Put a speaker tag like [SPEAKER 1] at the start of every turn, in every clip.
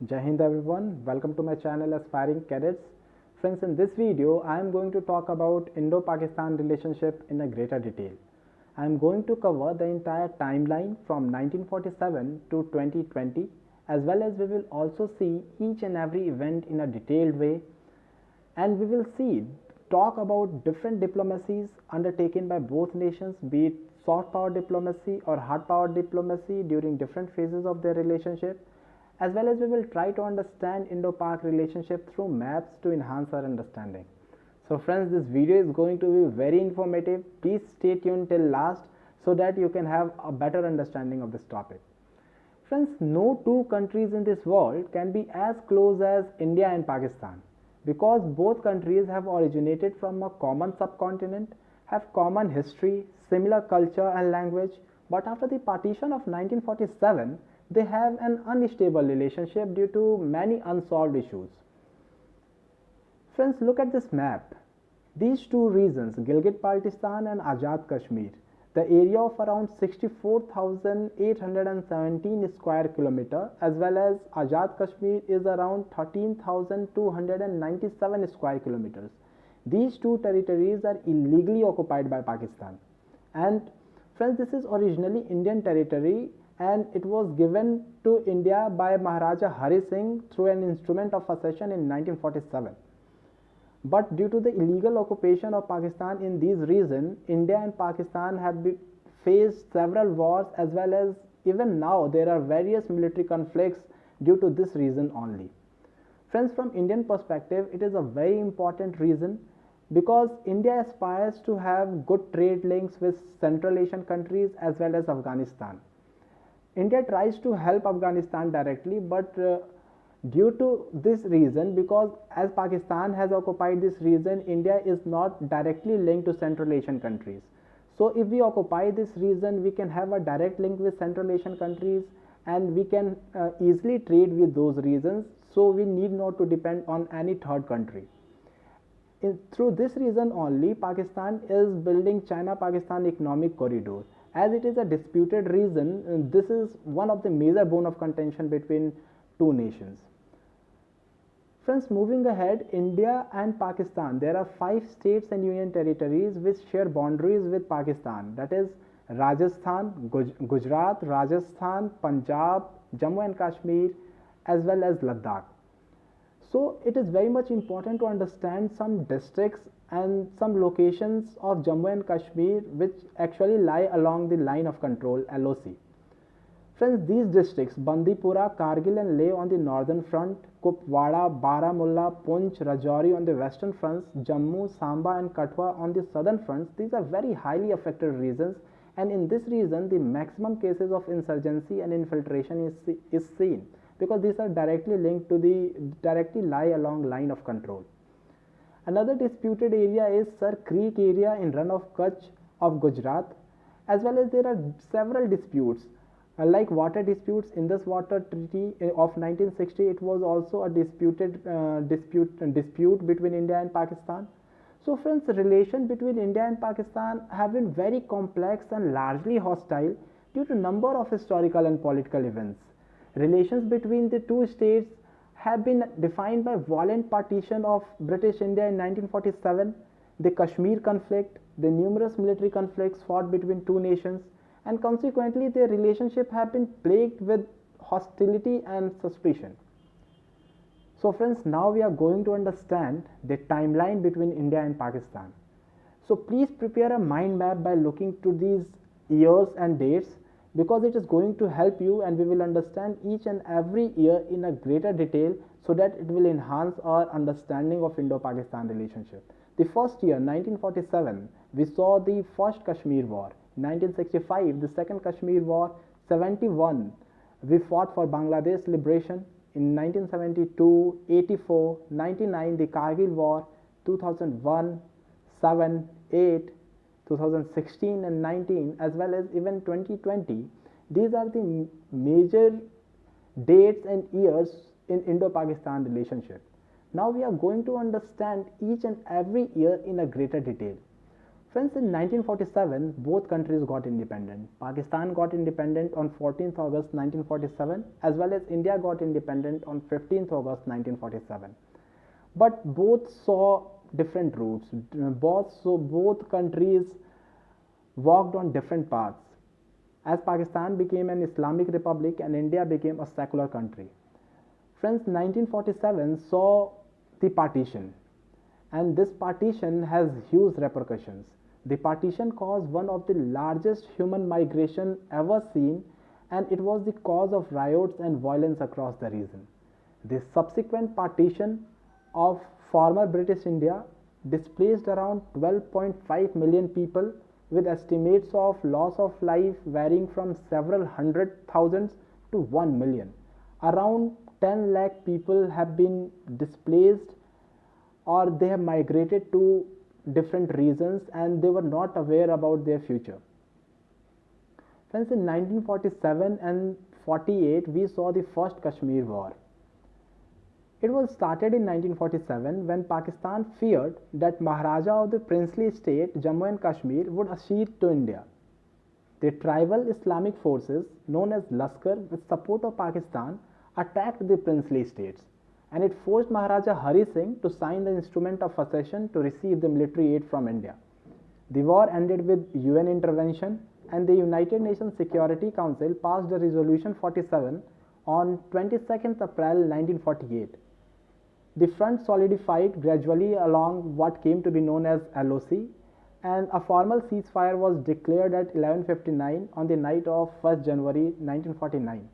[SPEAKER 1] Jai Hind everyone, welcome to my channel Aspiring Cadets. Friends, in this video I am going to talk about Indo-Pakistan relationship in a greater detail. I am going to cover the entire timeline from 1947 to 2020, as well as we will also see each and every event in a detailed way, and we will talk about different diplomacies undertaken by both nations, be it soft power diplomacy or hard power diplomacy during different phases of their relationship, as well as we will try to understand Indo-Pak relationship through maps to enhance our understanding. So friends, this video is going to be very informative. Please stay tuned till last so that you can have a better understanding of this topic. Friends, no two countries in this world can be as close as India and Pakistan, because both countries have originated from a common subcontinent, have common history, similar culture and language, but after the partition of 1947, they have an unstable relationship due to many unsolved issues. Friends, look at this map. These two regions, Gilgit-Baltistan and Azad Kashmir, the area of around 64,817 square kilometer, as well as Azad Kashmir is around 13,297 square kilometers. These two territories are illegally occupied by Pakistan. And friends, this is originally Indian territory, and it was given to India by Maharaja Hari Singh through an instrument of accession in 1947. But due to the illegal occupation of Pakistan in these regions, India and Pakistan have faced several wars, as well as even now there are various military conflicts due to this reason only. Friends, from Indian perspective, it is a very important reason because India aspires to have good trade links with Central Asian countries as well as Afghanistan. India tries to help Afghanistan directly, but due to this reason, because as Pakistan has occupied this region, India is not directly linked to Central Asian countries. So if we occupy this region, we can have a direct link with Central Asian countries, and we can easily trade with those regions, so we need not to depend on any third country. Through this reason only, Pakistan is building China-Pakistan economic corridor. As it is a disputed region, this is one of the major bone of contention between two nations. Friends, moving ahead, India and Pakistan, there are 5 states and union territories which share boundaries with Pakistan, that is Rajasthan, Gujarat, Rajasthan, Punjab, Jammu and Kashmir, as well as Ladakh. So it is very much important to understand some districts and some locations of Jammu and Kashmir which actually lie along the line of control LOC. Friends, these districts Bandipora, Kargil and Leh on the northern front, Kupwara, Baramulla, Poonch, Rajouri on the western fronts, Jammu, Samba and Kathua on the southern fronts, these are very highly affected regions, and in this region the maximum cases of insurgency and infiltration is seen, because these are directly linked to directly lie along line of control. Another disputed area is Sar Creek area in Run of Kutch of Gujarat, as well as there are several disputes like water disputes. Indus Water Treaty of 1960, it was also a dispute between India and Pakistan. So friends, the relation between India and Pakistan have been very complex and largely hostile due to number of historical and political events. Relations between the two states have been defined by violent partition of British India in 1947, the Kashmir conflict, the numerous military conflicts fought between two nations, and consequently their relationship have been plagued with hostility and suspicion. So friends, now we are going to understand the timeline between India and Pakistan. So please prepare a mind map by looking to these years and dates, because it is going to help you and we will understand each and every year in a greater detail, so that it will enhance our understanding of Indo-Pakistan relationship. The first year 1947, we saw the first Kashmir war. 1965, the second Kashmir war. 71, we fought for Bangladesh liberation. In 1972, 84, 99, the Kargil war. 2001, 7, 8, 2016 and 19, as well as even 2020. These are the major dates and years in Indo-Pakistan relationship. Now we are going to understand each and every year in a greater detail. Friends, in 1947, both countries got independent. Pakistan got independent on 14th August 1947, as well as India got independent on 15th August 1947. But both saw different routes. Both countries walked on different paths. As Pakistan became an Islamic republic and India became a secular country. Friends, 1947 saw the partition, and this partition has huge repercussions. The partition caused one of the largest human migration ever seen, and it was the cause of riots and violence across the region. The subsequent partition of former British India displaced around 12.5 million people, with estimates of loss of life varying from several hundred thousands to 1 million. Around 10 lakh people have been displaced, or they have migrated to different regions and they were not aware about their future. Friends, in 1947 and 48 we saw the first Kashmir war. It was started in 1947 when Pakistan feared that Maharaja of the princely state Jammu and Kashmir would accede to India. The tribal Islamic forces known as Laskar, with support of Pakistan, attacked the princely states, and it forced Maharaja Hari Singh to sign the instrument of accession to receive the military aid from India. The war ended with UN intervention, and the United Nations Security Council passed the Resolution 47 on 22nd April 1948. The front solidified gradually along what came to be known as LOC, and a formal ceasefire was declared at 11:59 on the night of 1st January 1949.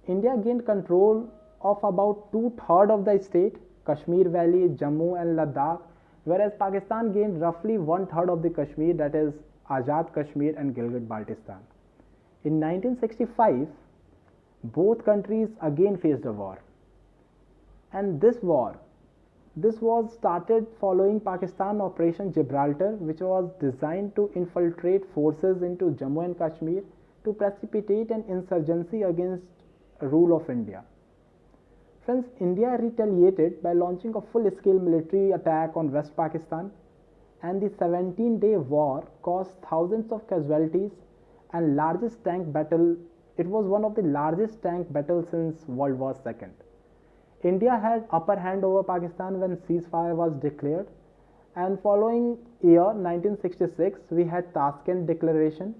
[SPEAKER 1] India gained control of about 2/3 of the state, Kashmir Valley, Jammu and Ladakh, whereas Pakistan gained roughly 1/3 of the Kashmir, that is Azad Kashmir and Gilgit-Baltistan. In 1965, both countries again faced a war. And this was started following Pakistan Operation Gibraltar, which was designed to infiltrate forces into Jammu and Kashmir to precipitate an insurgency against rule of India. Friends, India retaliated by launching a full-scale military attack on West Pakistan, and the 17-day war caused thousands of casualties and largest tank battle. It was one of the largest tank battles since World War II. India had upper hand over Pakistan when ceasefire was declared, and following year 1966 we had Tashkent Declaration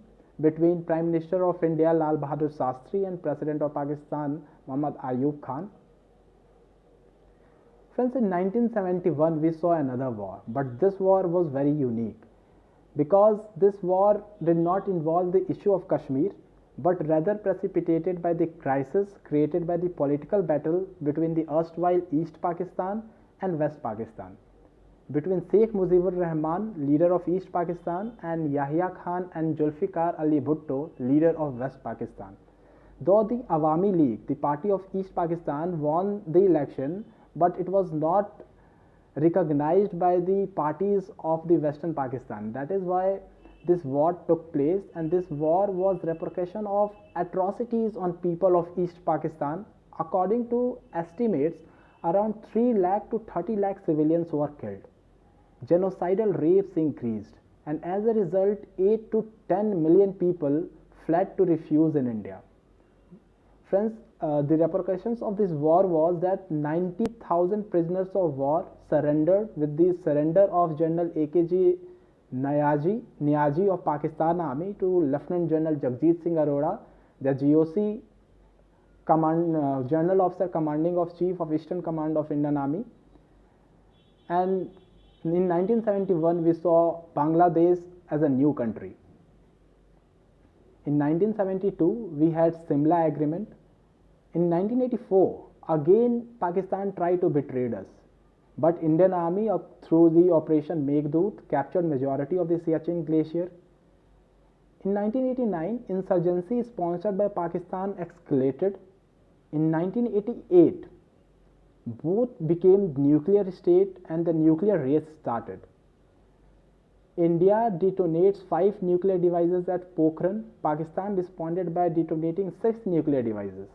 [SPEAKER 1] between Prime Minister of India Lal Bahadur Shastri and President of Pakistan Muhammad Ayub Khan. Friends, in 1971 we saw another war, but this war was very unique because this war did not involve the issue of Kashmir, but rather precipitated by the crisis created by the political battle between the erstwhile East Pakistan and West Pakistan, between Sheikh Mujibur Rahman, leader of East Pakistan, and Yahya Khan and Zulfikar Ali Bhutto, leader of West Pakistan. Though the Awami League, the party of East Pakistan, won the election, but it was not recognized by the parties of the Western Pakistan. That is why this war took place, and this war was repercussion of atrocities on people of East Pakistan. According to estimates, around 3 lakh to 30 lakh civilians were killed. Genocidal rapes increased, and as a result 8 to 10 million people fled to refuge in India. Friends, the repercussions of this war was that 90,000 prisoners of war surrendered with the surrender of General AKG Niazi of Pakistan Army to Lieutenant General Jagjit Singh Arora, the GOC General Officer Commanding of Chief of Eastern Command of Indian Army. And in 1971 we saw Bangladesh as a new country. In 1972 we had Simla Agreement. In 1984 again Pakistan tried to betray us, but Indian Army through the Operation Meghdoot captured majority of the Siachen Glacier. In 1989 insurgency sponsored by Pakistan escalated. In 1988 both became nuclear state and the nuclear race started. India detonates 5 nuclear devices at Pokhran. Pakistan responded by detonating 6 nuclear devices.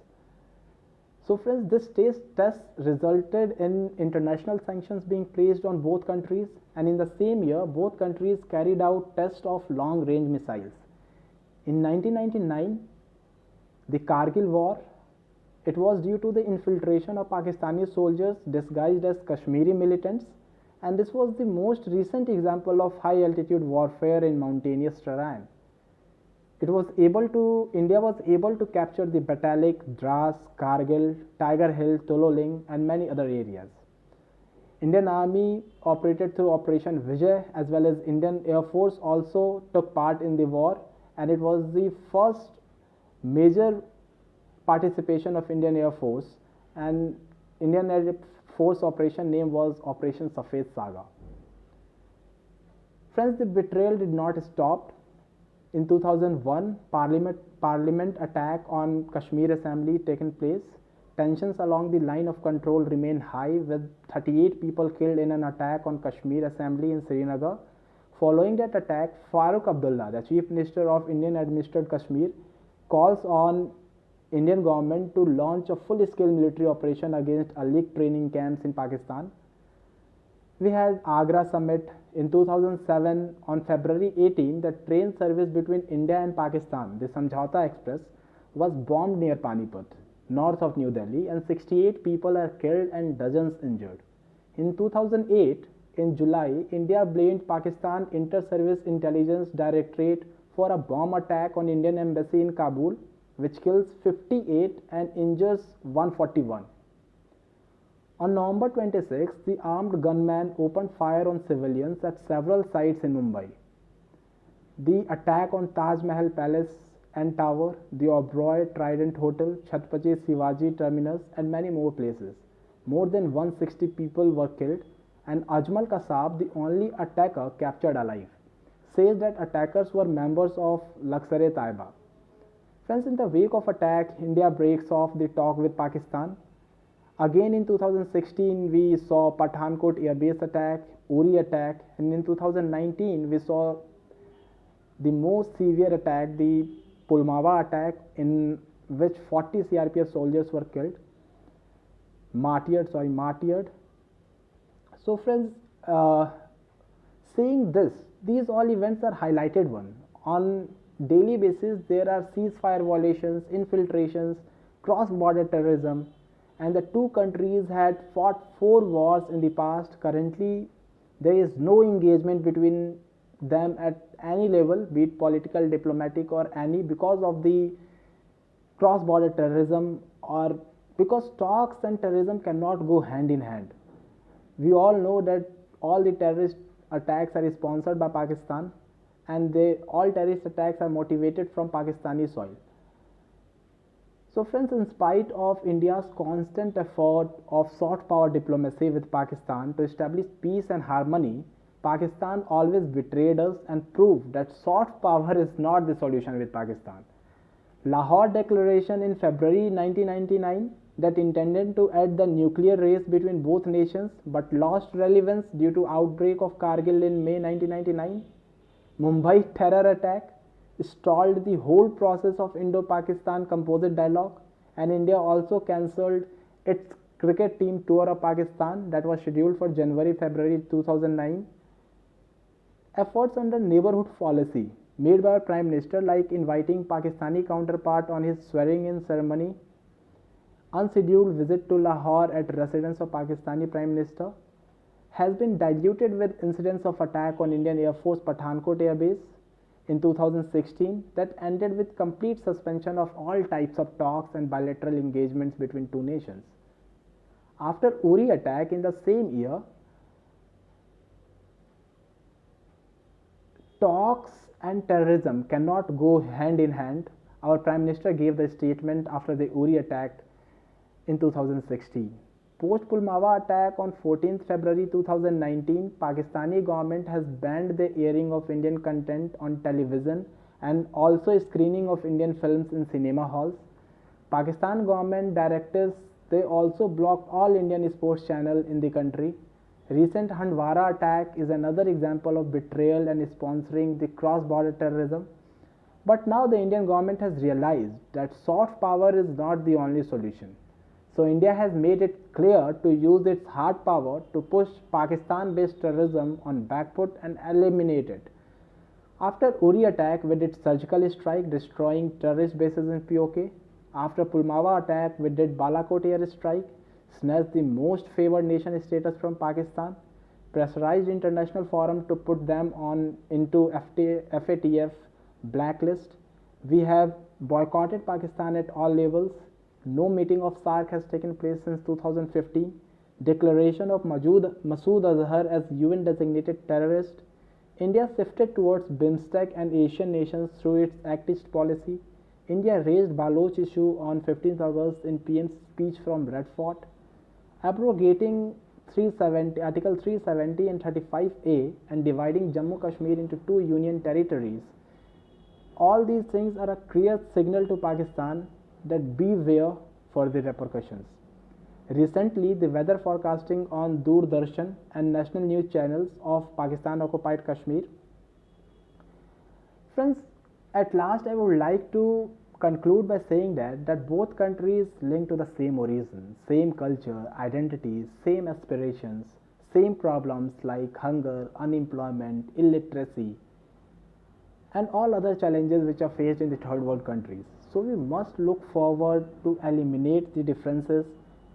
[SPEAKER 1] So friends, this test resulted in international sanctions being placed on both countries, and in the same year, both countries carried out tests of long-range missiles. In 1999, the Kargil War, it was due to the infiltration of Pakistani soldiers disguised as Kashmiri militants, and this was the most recent example of high-altitude warfare in mountainous terrain. India was able to capture the Batalik, Dras, Kargil, Tiger Hill, Tololing, and many other areas. Indian Army operated through Operation Vijay, as well as Indian Air Force also took part in the war, and it was the first major participation of Indian Air Force, and Indian Air Force operation name was Operation Safed Saga. Friends, the betrayal did not stop. In 2001, Parliament attack on Kashmir Assembly taken place. Tensions along the line of control remain high, with 38 people killed in an attack on Kashmir Assembly in Srinagar. Following that attack, Farooq Abdullah, the Chief Minister of Indian administered Kashmir, calls on Indian government to launch a full-scale military operation against Alik training camps in Pakistan. We had Agra summit in 2007. On February 18, the train service between India and Pakistan, the Samjhauta Express, was bombed near Panipat, north of New Delhi, and 68 people are killed and dozens injured. In 2008, in July, India blamed Pakistan Inter-Service Intelligence Directorate for a bomb attack on Indian embassy in Kabul, which kills 58 and injures 141. On November 26, the armed gunman opened fire on civilians at several sites in Mumbai. The attack on Taj Mahal Palace and Tower, the Oberoi Trident Hotel, Chhatrapati Shivaji Terminus, and many more places. More than 160 people were killed, and Ajmal Kasab, the only attacker captured alive, says that attackers were members of Lashkar-e-Taiba. Friends, in the wake of attack, India breaks off the talk with Pakistan. Again in 2016, we saw Pathankot Air Base attack, Uri attack, and in 2019, we saw the most severe attack, the Pulwama attack, in which 40 CRPF soldiers were killed, martyred. So friends, saying this, these all events are highlighted one. On daily basis, there are ceasefire violations, infiltrations, cross-border terrorism, and the two countries had fought 4 wars in the past. Currently, there is no engagement between them at any level, be it political, diplomatic, or any, because of the cross-border terrorism, or because talks and terrorism cannot go hand in hand. We all know that all the terrorist attacks are sponsored by Pakistan, and all terrorist attacks are motivated from Pakistani soil. So friends, in spite of India's constant effort of soft power diplomacy with Pakistan to establish peace and harmony, Pakistan always betrayed us and proved that soft power is not the solution with Pakistan. Lahore Declaration in February 1999 that intended to end the nuclear race between both nations but lost relevance due to outbreak of Kargil in May 1999. Mumbai terror attack stalled the whole process of Indo-Pakistan composite dialogue, and India also cancelled its cricket team tour of Pakistan that was scheduled for January-February 2009. Efforts under neighborhood policy made by our Prime Minister, like inviting Pakistani counterpart on his swearing-in ceremony, unscheduled visit to Lahore at residence of Pakistani Prime Minister, has been diluted with incidents of attack on Indian Air Force Pathankot Air Base in 2016 that ended with complete suspension of all types of talks and bilateral engagements between two nations. After Uri attack in the same year, talks and terrorism cannot go hand in hand. Our Prime Minister gave the statement after the Uri attack in 2016. Post-Pulwama attack on 14th February 2019, Pakistani government has banned the airing of Indian content on television and also screening of Indian films in cinema halls. Pakistan government directives, they also blocked all Indian sports channels in the country. Recent Handwara attack is another example of betrayal and sponsoring the cross-border terrorism. But now the Indian government has realized that soft power is not the only solution. So India has made it clear to use its hard power to push Pakistan-based terrorism on back foot and eliminate it. After Uri attack, we did surgical strike destroying terrorist bases in POK. After Pulwama attack, we did Balakot air strike, snatched the most favored nation status from Pakistan, pressurized international forum to put them on into FATF blacklist. We have boycotted Pakistan at all levels. No meeting of SAARC has taken place since 2015. Declaration of Masood Azhar as UN designated terrorist. India shifted towards BIMSTEC and Asian nations through its Act East policy. India raised Baloch issue on 15th August in PM's speech from Red Fort. Abrogating Article 370 and 35A and dividing Jammu Kashmir into two union territories. All these things are a clear signal to Pakistan that beware for the repercussions. Recently, the weather forecasting on Doordarshan and national news channels of Pakistan occupied Kashmir. Friends, at last I would like to conclude by saying that both countries link to the same origin, same culture, identities, same aspirations, same problems like hunger, unemployment, illiteracy, and all other challenges which are faced in the third world countries. So we must look forward to eliminate the differences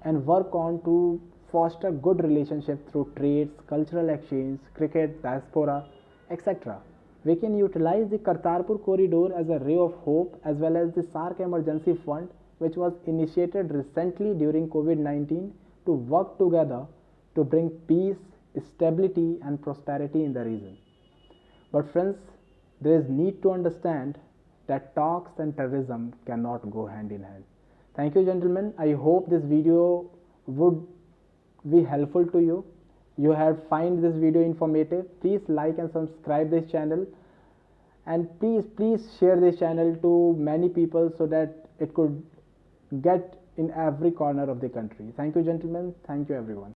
[SPEAKER 1] and work on to foster good relationship through trades, cultural exchange, cricket, diaspora, etc. We can utilize the Kartarpur corridor as a ray of hope as well as the SAARC emergency fund which was initiated recently during COVID-19 to work together to bring peace, stability and prosperity in the region. But friends, there is need to understand that talks and terrorism cannot go hand in hand. Thank you, gentlemen. I hope this video would be helpful to you. You have find this video informative. Please like and subscribe this channel, and please share this channel to many people so that it could get in every corner of the country. Thank you, gentlemen. Thank you, everyone.